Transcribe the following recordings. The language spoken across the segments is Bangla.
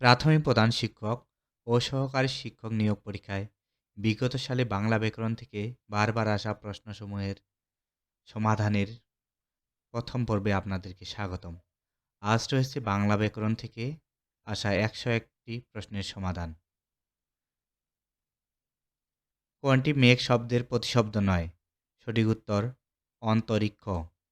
প্রাথমিক প্রধান শিক্ষক ও সহকারী শিক্ষক নিয়োগ পরীক্ষায় বিগত সালে বাংলা ব্যাকরণ থেকে বারবার আসা প্রশ্নসমূহের সমাধানের প্রথম পর্বে আপনাদেরকে স্বাগতম। আজ রয়েছে বাংলা ব্যাকরণ থেকে আসা 101টি প্রশ্নের সমাধান। কোনটি মেঘ শব্দের প্রতিশব্দ নয়? সঠিক উত্তর অন্তরিক্ষ।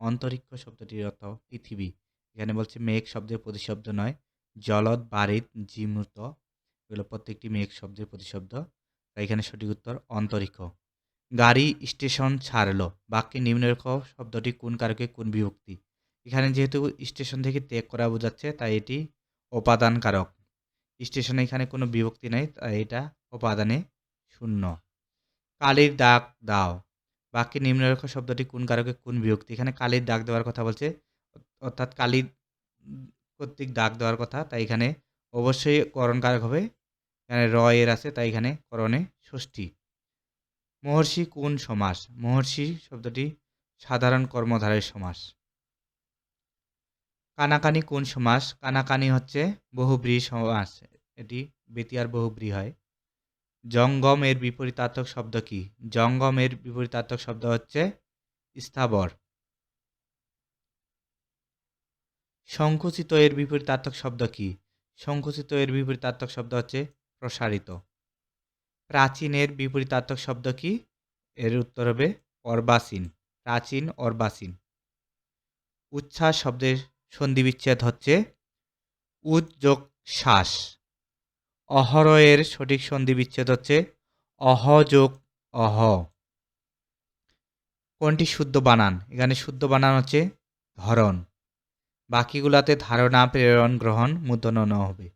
অন্তরিক্ষ শব্দটির অর্থ পৃথিবী। এখানে বলছে মেঘ শব্দের প্রতিশব্দ নয়। জলদ, বারিদ, জিমূত এগুলো প্রত্যেকটি মেঘ শব্দের প্রতিশব্দ। তাই এখানে সঠিক উত্তর অন্তরিক্ষ। গাড়ি স্টেশন ছাড়লো বাক্যে নিম্নরেখা শব্দটি কোন কারকে কোন বিভক্তি? এখানে যেহেতু স্টেশন থেকে ত্যাগ করা বোঝাচ্ছে তাই এটি উপাদান কারক। স্টেশনে এখানে কোনো বিভক্তি নাই, তাই এটা উপাদানে শূন্য। কালির দাগ দাও বাক্যে নিম্নরেখা শব্দটি কোন কারকে কোন বিভক্তি? এখানে কালির দাগ দেওয়ার কথা বলছে, অর্থাৎ কালির কর্তৃক দাগ দেওয়ার কথা, তাই এখানে অবশ্যই করণ কারক হবে। এখানে র এর আছে, তাই এখানে করণে ষষ্ঠী। মহর্ষি কোন সমাস? মহর্ষি শব্দটি সাধারণ কর্মধারয় সমাস। কানাকানি কোন সমাস? কানাকানি হচ্ছে বহুব্রীহি সমাস, এটি বেতিয়ার বহুব্রীহি হয়। জঙ্গম এর বিপরীতার্থক শব্দ কি? জঙ্গম এর বিপরীতার্থক শব্দ হচ্ছে স্থাবর। সংকুচিত এর বিপরীতার্থক শব্দ কি? সংকুচিত এর বিপরীতার্থক শব্দ হচ্ছে প্রসারিত। প্রাচীন এর বিপরীতার্থক শব্দ কি? এর উত্তর হবে অর্বাচীন। প্রাচীন, অর্বাচীন। উচ্ছ্বাস শব্দের সন্ধিবিচ্ছেদ হচ্ছে উদ যোগ শ্বাস। অহর এর সঠিক সন্ধিবিচ্ছেদ হচ্ছে অহ যোগ অহ। কোনটি শুদ্ধ বানান? এখানে শুদ্ধ বানান হচ্ছে ধরন। বাকিগুলাতে ধারণা, প্রেরণ, গ্রহণ, মূর্ধন্য ন হবে।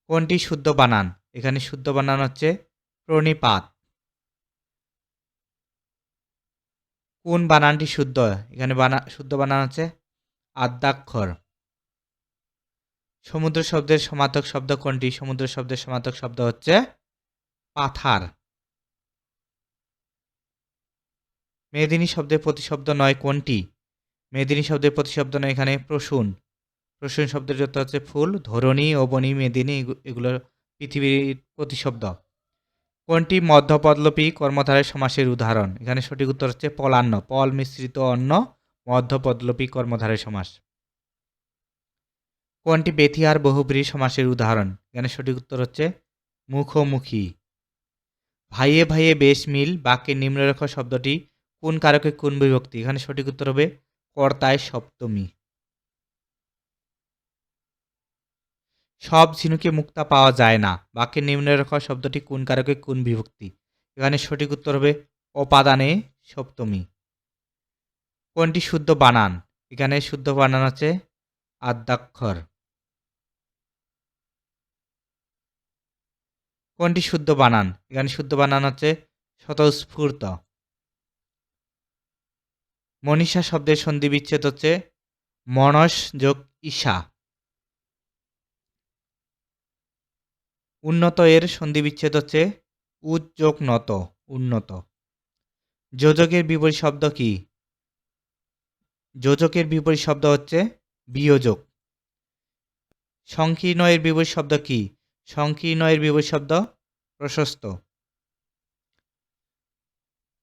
কোনটি শুদ্ধ বানান? এখানে শুদ্ধ বানান হচ্ছে প্রণিপাত। কোন বানানটি শুদ্ধ? এখানে শুদ্ধ বানান হচ্ছে আদ্যাক্ষর। সমুদ্র শব্দের সমার্থক শব্দ কোনটি? সমুদ্র শব্দের সমার্থক শব্দ হচ্ছে পাথার। মেদিনী শব্দের প্রতিশব্দ নয় কোনটি? মেদিনী শব্দের প্রতিশব্দ নয় এখানে প্রসূন। প্রসূন শব্দের অর্থ হচ্ছে ফুল। ধরণী, অবনী, মেদিনী এগুলো পৃথিবীর প্রতিশব্দ। কোনটি মধ্যপদলোপী কর্মধারয় সমাসের উদাহরণ? এখানে সঠিক উত্তর হচ্ছে পলান্ন। পল মিশ্রিত অন্ন মধ্যপদলোপী কর্মধারয় সমাস। কোনটি বেথিয়ার বহুব্রীহি সমাসের উদাহরণ? এখানে সঠিক উত্তর হচ্ছে মুখোমুখি। ভাইয়ে ভাইয়ে বেশ মিল বাক্যের নিম্নরেখা শব্দটি কোন কারকে কোন বিভক্তি? এখানে সঠিক উত্তর হবে কর্তায় সপ্তমী। সব ঝিনুকে মুক্তা পাওয়া যায় না বাক্যের নিম্নরেখা শব্দটি কোন কারকে কোন বিভক্তি? এখানে সঠিক উত্তর হবে অপাদানে সপ্তমী। কোনটি শুদ্ধ বানান? এখানে শুদ্ধ বানান হচ্ছে আদ্যাক্ষর। কোনটি শুদ্ধ বানান? এখানে শুদ্ধ বানান হচ্ছে স্বতঃস্ফূর্ত। মনীষা শব্দের সন্ধিবিচ্ছেদ হচ্ছে মনস যোগ ঈশা। উন্নত এর সন্ধিবিচ্ছেদ হচ্ছে উদ যোগ নত, উন্নত। যোজকের বিপরীত শব্দ কি? যোজকের বিপরীত শব্দ হচ্ছে বিয়োজক। সংকীর্ণ এর বিপরীত শব্দ কি? সংকীর্ণ এর বিপরীত শব্দ প্রশস্ত।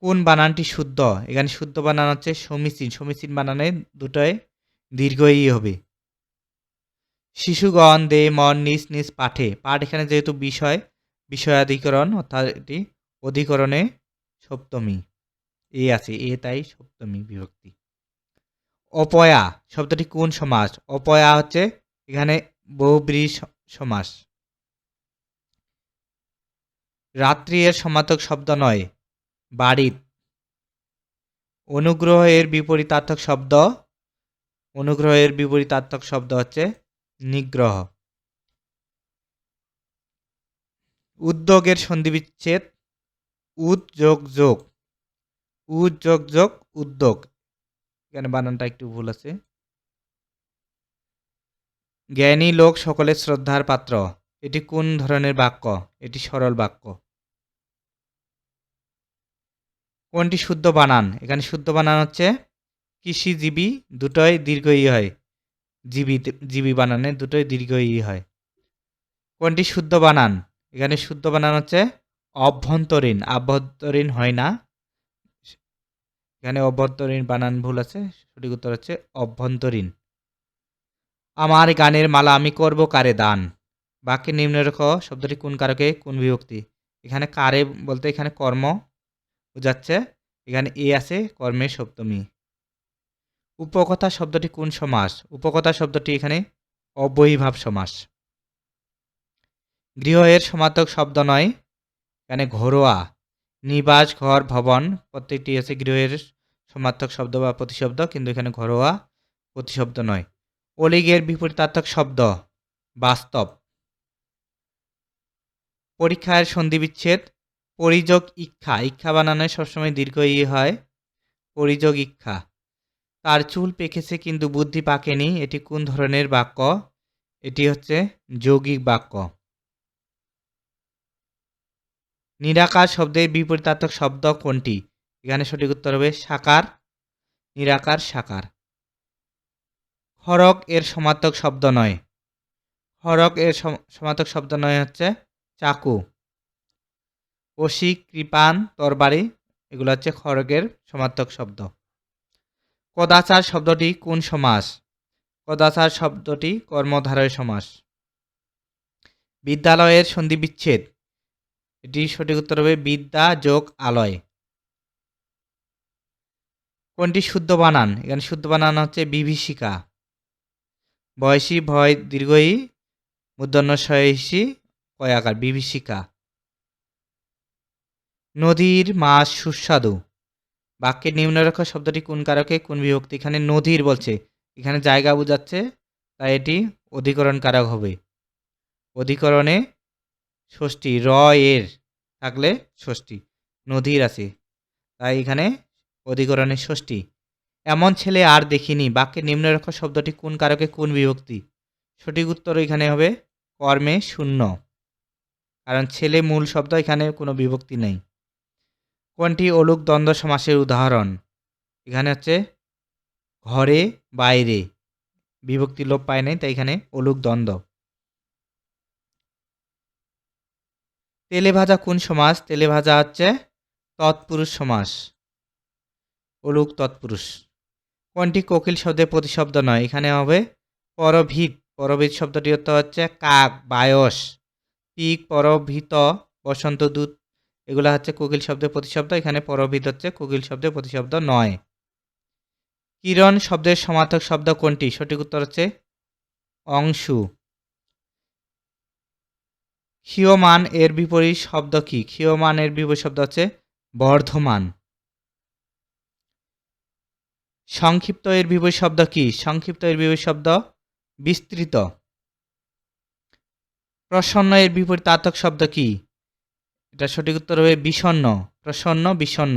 কোন বানানটি শুদ্ধ? এখানে শুদ্ধ বানান হচ্ছে সমীচীন। সমীচীন বানানে দুটোয় দীর্ঘ ই হবে। শিশুগণ দে মন নিজ নিজ পাঠে। পাঠ এখানে যেহেতু বিষয়, বিষয়াধিকরণ অর্থাৎ এটি অধিকরণে সপ্তমী এ আছে, এ তাই সপ্তমী বিভক্তি। অপয়া শব্দটি কোন সমাস? অপয়া হচ্ছে এখানে বহুব্রীহি সমাস। রাত্রি এর সমার্থক শব্দ নয় বাড়িত। অনুগ্রহ এর বিপরীতার্থক শব্দ, অনুগ্রহ এর বিপরীতার্থক শব্দ হচ্ছে নিগ্রহ। উদ্যোগের সন্ধিবিচ্ছেদ উদ যোগ যোগ, উদ যোগ যোগ উদ্যোগ। এখানে বানানটা একটু ভুল আছে। জ্ঞানী লোক সকলের শ্রদ্ধার পাত্র, এটি কোন ধরনের বাক্য? এটি সরল বাক্য। কোনটি শুদ্ধ বানান? এখানে শুদ্ধ বানান হচ্ছে কৃষিজীবী, দুটোই দীর্ঘ ই হয়। জীবী বানানে দুটোই দীর্ঘ ই হয়। কোনটি শুদ্ধ বানান? এখানে শুদ্ধ বানান হচ্ছে অভ্যন্তরীণ। আভ্যন্তরীণ হয় না, এখানে অভ্যন্তরীণ বানান ভুল আছে। সঠিক উত্তর হচ্ছে অভ্যন্তরীণ। আমার গানের মালা আমি করব কারে দান। বাক্যে নিম্নরেখ শব্দটি কোন কারকে কোন বিভক্তি? এখানে কারে বলতে এখানে কর্ম বোঝাচ্ছে, এখানে এ আছে কর্মের সপ্তমী। উপকথা শব্দটি কোন সমাস? উপকথা শব্দটি এখানে অব্যয়ীভাব সমাস। গৃহ এর সমার্থক শব্দ নয়, এখানে ঘরোয়া। নিবাস, ঘর, ভবন প্রত্যেকটি আছে গৃহের সমার্থক শব্দ বা প্রতিশব্দ, কিন্তু এখানে ঘরোয়া প্রতিশব্দ নয়। অলিগের বিপরীতার্থক শব্দ বাস্তব। পরীক্ষার সন্ধিবিচ্ছেদ পরিযোগ ইক্ষা। ইক্ষা বানানো সবসময় দীর্ঘ ই হয়, পরিযোগ ইক্ষা। তার চুল পেকেছে কিন্তু বুদ্ধি পাকেনি, এটি কোন ধরনের বাক্য? এটি হচ্ছে যৌগিক বাক্য। নিরাকার শব্দের বিপরীতার্থক শব্দ কোনটি? এখানে সঠিক উত্তর হবে সাকার। নিরাকার, সাকার। খড়গ এর সমার্থক শব্দ নয়। খড়গ এর সমার্থক শব্দ নয় হচ্ছে চাকু। অসি, কৃপান, তরবারি এগুলো হচ্ছে খড়গের সমার্থক শব্দ। কদাচার শব্দটি কোন সমাস? কদাচার শব্দটি কর্মধারয় সমাস। বিদ্যালয়ের সন্ধিবিচ্ছেদ, এটি সঠিক উত্তর হবে বিদ্যা যোগ আলয়। কোনটি শুদ্ধ বানান? এখানে শুদ্ধ বানান হচ্ছে বিভীষিকা। বয়সী, ভয় দীর্ঘই, মূর্ধন্য সহিষী, কয়াকার, বিভীষিকা। নদীর মাছ সুস্বাদু। বাক্যে নিম্নরেখ শব্দটি কোন কারকে কোন বিভক্তি? এখানে নদীর বলছে, এখানে জায়গা বোঝাচ্ছে, তাই এটি অধিকরণ কারক হবে। অধিকরণে ষষ্ঠী, র এর থাকলে ষষ্ঠী, নদীর আছে তাই এখানে অধিকরণে ষষ্ঠী। এমন ছেলে আর দেখিনি। বাক্যে নিম্নরেখ শব্দটি কোন কারকে কোন বিভক্তি? সঠিক উত্তর এখানে হবে কর্মে শূন্য, কারণ ছেলে মূল শব্দ, এখানে কোনো বিভক্তি নেই। কোনটি অলুক দ্বন্দ্ব সমাসের উদাহরণ? এখানে হচ্ছে ঘরে, বাইরে, বিভক্তি লোপ পায় নাই, তাই এখানে অলুক দ্বন্দ্ব। তেলে ভাজা কোন সমাস? তেলে ভাজা হচ্ছে তৎপুরুষ সমাস, অলুক তৎপুরুষ। কোনটি কোকিল শব্দের প্রতিশব্দ নয়? এখানে হবে পরভীত। পরভীত শব্দটি অর্থ হচ্ছে কাক, বায়স। পিক, পরভীত, বসন্ত দূত এগুলো হচ্ছে কোকিল শব্দের প্রতিশব্দ, এখানে পরভীত হচ্ছে কোকিল শব্দের প্রতিশব্দ নয়। কিরণ শব্দের সমার্থক শব্দ কোনটি? সঠিক উত্তর হচ্ছে অংশু। ক্ষীয়মান এর বিপরীত শব্দ কি? ক্ষীয়মান এর বিপরীত শব্দ হচ্ছে বর্ধমান। সংক্ষিপ্ত এর বিপরীত শব্দ কি? সংক্ষিপ্ত এর বিপরীত শব্দ বিস্তৃত। প্রসন্ন এর বিপরীতার্থক শব্দ কি? এটা সঠিক উত্তর হবে বিষণ্ণ। প্রসন্ন, বিষণ্ণ।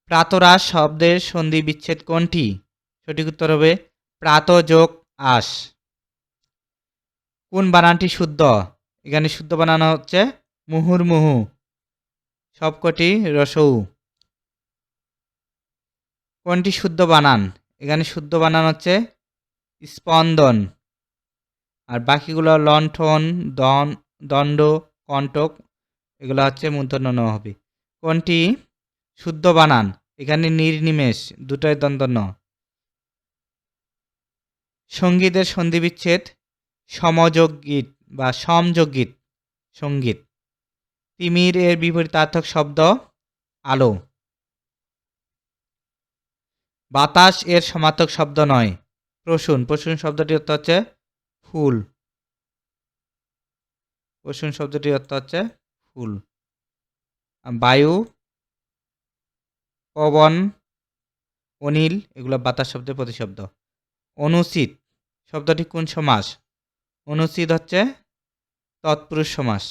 প্রাতরাশ শব্দের সন্ধি বিচ্ছেদ কোনটি? সঠিক উত্তর হবে প্রাত যোগ আস। কোন বানানটি শুদ্ধ? এখানে শুদ্ধ বানানো হচ্ছে মুহুর্মুহু, সবকটি রসৌ। কোনটি শুদ্ধ বানান? এখানে শুদ্ধ বানান হচ্ছে স্পন্দন, আর বাকিগুলো লণ্ঠন, দণ্ড, কণ্টক এগুলো হচ্ছে মূর্ধন্য ন হবে। কোনটি শুদ্ধ বানান? এখানে নির্নিমেষ, দুটোই দ্বন্দ্ব ন। সঙ্গীতের সন্ধিবিচ্ছেদ সমযোগ গীত বা সমযোগ গীত, সঙ্গীত। তিমির এর বিপরীতার্থক শব্দ আলো। বাতাস এর সমার্থক শব্দ নয়। প্রসূন। প্রসূন শব্দটির অর্থ হচ্ছে ফুল। প্রসূন শব্দটির অর্থ হচ্ছে ফুল। বায়ু, পবন, অনিল এগুলো বাতাস শব্দের প্রতিশব্দ। অনুচিত শব্দটি কোন সমাস? অনুচিত হচ্ছে তৎপুরুষ সমাস।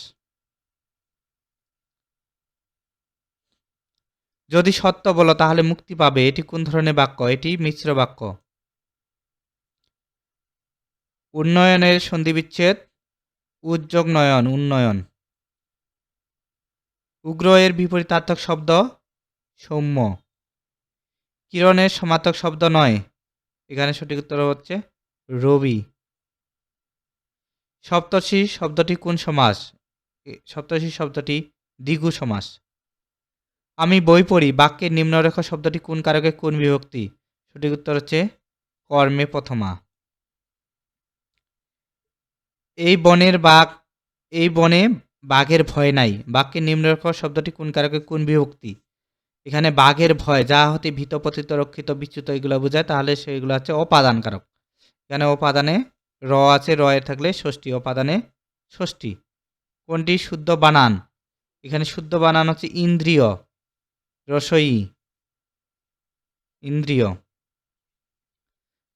যদি সত্য বলো তাহলে মুক্তি পাবে, এটি কোন ধরনের বাক্য? এটি মিশ্র বাক্য। উন্নয়নের সন্ধিবিচ্ছেদ উদ্যোগ নয়ন, উন্নয়ন। উগ্র এর বিপরীতার্থক শব্দ সৌম্য। কিরণের সমার্থক শব্দ নয়। এখানে সঠিক উত্তর হচ্ছে রবি। সপ্তর্ষি শব্দটি কোন সমাস? সপ্তর্ষি শব্দটি দ্বিগু সমাস। আমি বই পড়ি বাক্যের নিম্নরেখ শব্দটি কোন কারকে কোন বিভক্তি? সঠিক উত্তর হচ্ছে কর্মে প্রথমা। এই বনের বাঘ এই বনে বাঘের ভয় নাই বাক্যের নিম্নরেখ শব্দটি কোন কারকে কোন বিভক্তি? এখানে বাঘের ভয় যা হতে ভীত পতিত রক্ষিত বিচ্যুত এগুলো বোঝায়, তাহলে সেগুলো হচ্ছে অপাদান কারক। এখানে অপাদানে র আছে, র এর থাকলে ষষ্ঠী, অপাদানে ষষ্ঠী। কোনটি শুদ্ধ বানান? এখানে শুদ্ধ বানান হচ্ছে ইন্দ্রিয়, রসই, ইন্দ্রিয়।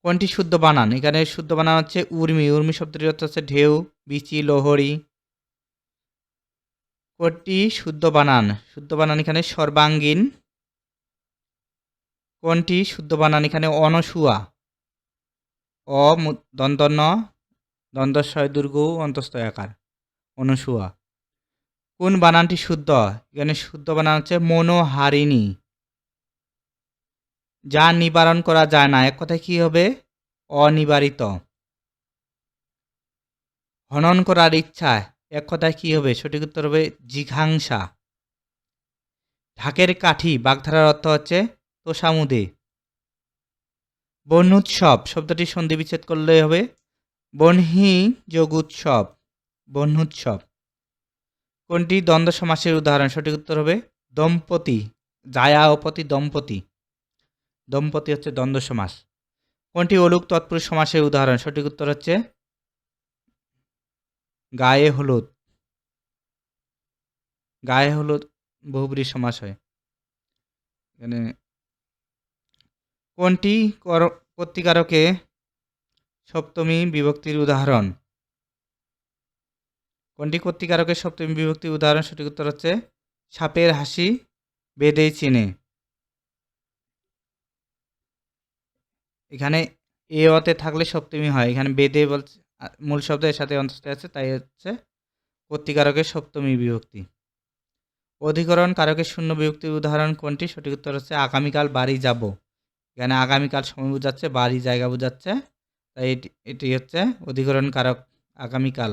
কোনটি শুদ্ধ বানান? এখানে শুদ্ধ বানান হচ্ছে উর্মি, উর্মি শব্দটির অর্থ হচ্ছে ঢেউ, বিচি, লহরী। কোনটি শুদ্ধ বানান? শুদ্ধ বানান এখানে সর্বাঙ্গীন। কোনটি শুদ্ধ বানান? এখানে অনসুয়া, দন্তন্য দ্বন্দ্বস্বয় দুর্গ অন্তস্থ আকার, অনুসুয়া। কোন বানানটি শুদ্ধ? এখানে শুদ্ধ বানান হচ্ছে মনোহারিণী। যা নিবারণ করা যায় না এক কথায় কি হবে? অনিবারিত। হনন করার ইচ্ছা এক কথায় কি হবে? সঠিক উত্তর হবে জিঘাংসা। ঢাকের কাঠি বাগধারার অর্থ হচ্ছে তোষামুদে। বহ্নুৎসব শব্দটি সন্ধি বিচ্ছেদ করলে হবে বহ্নি যোগ উৎসব, বহ্নুৎসব। কোনটি দ্বন্দ্ব সমাসের উদাহরণ? সঠিক উত্তর হবে দম্পতি, জায়া ও পতি দম্পতি। দম্পতি হচ্ছে দ্বন্দ্ব সমাস। কোনটি অলুক তৎপুরুষ সমাসের উদাহরণ? সঠিক উত্তর হচ্ছে গায়ে হলুদ। গায়ে হলুদ বহুব্রী সমাস হয়। এখানে কোনটি কর্তৃকারকে সপ্তমী বিভক্তির উদাহরণ? কোনটি কর্তৃকারকের সপ্তমী বিভক্তির উদাহরণ? সঠিক উত্তর হচ্ছে সাপের হাসি বেদেই চিনে। এখানে এ অতে থাকলে সপ্তমী হয়, এখানে বেদে বলছে মূল শব্দের সাথে অন্তস্থ আছে, তাই হচ্ছে কর্তৃকারকের সপ্তমী বিভক্তি। অধিকরণ কারকের শূন্য বিভক্তির উদাহরণ কোনটি? সঠিক উত্তর হচ্ছে আগামীকাল বাড়ি যাব। এখানে আগামীকাল সময় বোঝাচ্ছে, বাড়ি জায়গা বোঝাচ্ছে, তাই এটি হচ্ছে অধিকরণ কারক আগামীকাল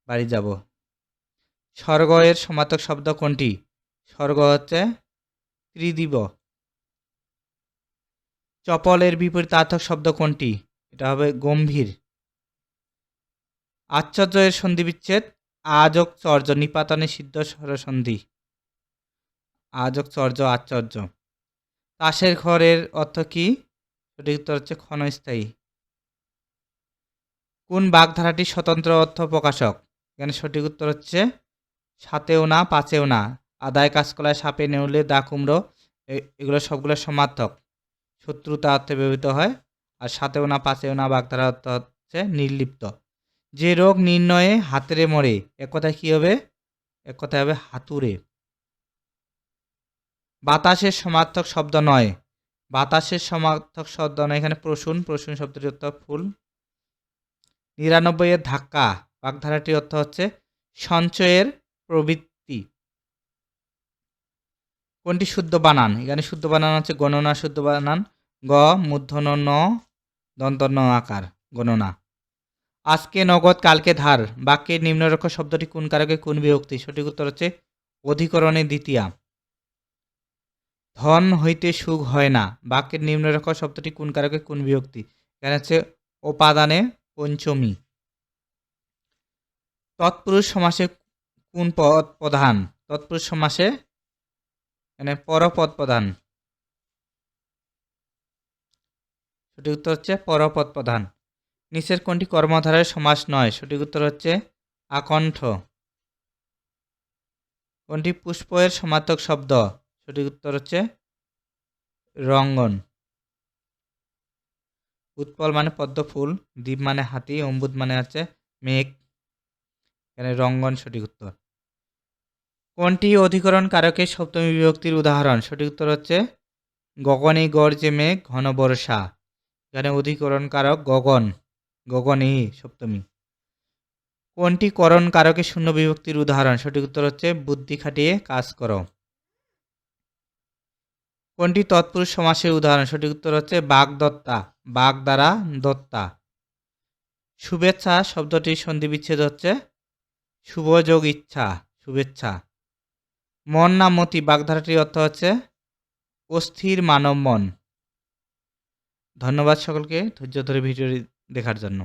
বাড়ি যাব। স্বর্গ এর সমার্থক শব্দ কোনটি? স্বর্গ হচ্ছে ত্রিদিব। চপলের বিপরীতার্থক শব্দ কোনটি? এটা হবে গম্ভীর। আশ্চর্য এর সন্ধি বিচ্ছেদ আযোগ চর্য, নিপাতনে সিদ্ধ স্বরসন্ধি, আযোগ চর্য আশ্চর্য। তাসের ঘরের অর্থ কি? সঠিক উত্তর হচ্ছে ক্ষণস্থায়ী। কোন বাগধারাটি স্বতন্ত্র অর্থ প্রকাশক? এখানে সঠিক উত্তর হচ্ছে সাতেও না পাঁচেও না। আদায় কাজকলায় সাপে নেউলে দা কুমড়ো এগুলো সবগুলো সমার্থক, শত্রুতা অর্থে ব্যবহৃত হয়। আর সাতেও না পাঁচেও না বাগধারা অর্থ হচ্ছে নির্লিপ্ত। যে রোগ নির্ণয়ে হাতুড়ে মরে এক কথায় কি হবে? এক কথায় হবে হাতুড়ে। বাতাসের সমার্থক শব্দ নয়, বাতাসের সমার্থক শব্দ নয় এখানে প্রসূন, প্রসূন শব্দটির অর্থ ফুল। ৯৯ এর ধাক্কা বাগধারাটির অর্থ হচ্ছে সঞ্চয়ের প্রবৃত্তি। কোনটি শুদ্ধ বানান? এখানে শুদ্ধ বানান হচ্ছে গণনা, শুদ্ধ বানান গ মূর্ধন্য ন দন্ত ন আকার, গণনা। আজকে নগদ কালকে ধার বাক্যের নিম্নরেখ শব্দটি কোন কারকে কোন বিভক্তি? সঠিক উত্তর হচ্ছে অধিকরণে দ্বিতীয়া। ধন হইতে সুখ হয় না বাক্যের নিম্নরেখ শব্দটি কোন কারকে কোন বিভক্তি? এখানে হচ্ছে উপাদানে পঞ্চমী। তৎপুরুষ সমাসে কোন পদ প্রধান? তৎপুরুষ সমাসে এখানে পরপদ প্রধান, সঠিক উত্তর হচ্ছে পরপদ প্রধান। নিচের কোনটি কর্মধারয়ের সমাস নয়? সঠিক উত্তর হচ্ছে আকণ্ঠ। কোনটি পুষ্পের সমার্থক শব্দ? সঠিক উত্তর হচ্ছে রঙ্গন। উৎপল মানে পদ্ম ফুল, দ্বীপ মানে হাতি, অম্বুদ মানে হচ্ছে মেঘ, এখানে রঙ্গন সঠিক উত্তর। কোনটি অধিকরণ কারকের সপ্তমী বিভক্তির উদাহরণ? সঠিক উত্তর হচ্ছে গগনে গর্জে মেঘ ঘন বর্ষা, এখানে অধিকরণ কারক গগন, গগনে সপ্তমী। কোনটি করণ কারকের শূন্য বিভক্তির উদাহরণ? সঠিক উত্তর হচ্ছে বুদ্ধি খাটিয়ে কাজ করো। কোনটি তৎপুরুষ সমাসের উদাহরণ? সঠিক উত্তর হচ্ছে বাগদত্তা, বাগ দ্বারা দত্তা। শুভেচ্ছা শব্দটির সন্ধি বিচ্ছেদ হচ্ছে শুভ যোগ ইচ্ছা, শুভেচ্ছা। মন না মতি বাগধারাটির অর্থ হচ্ছে অস্থির মানব মন। ধন্যবাদ সকলকে ধৈর্য ধরে ভিডিওটি দেখার জন্য।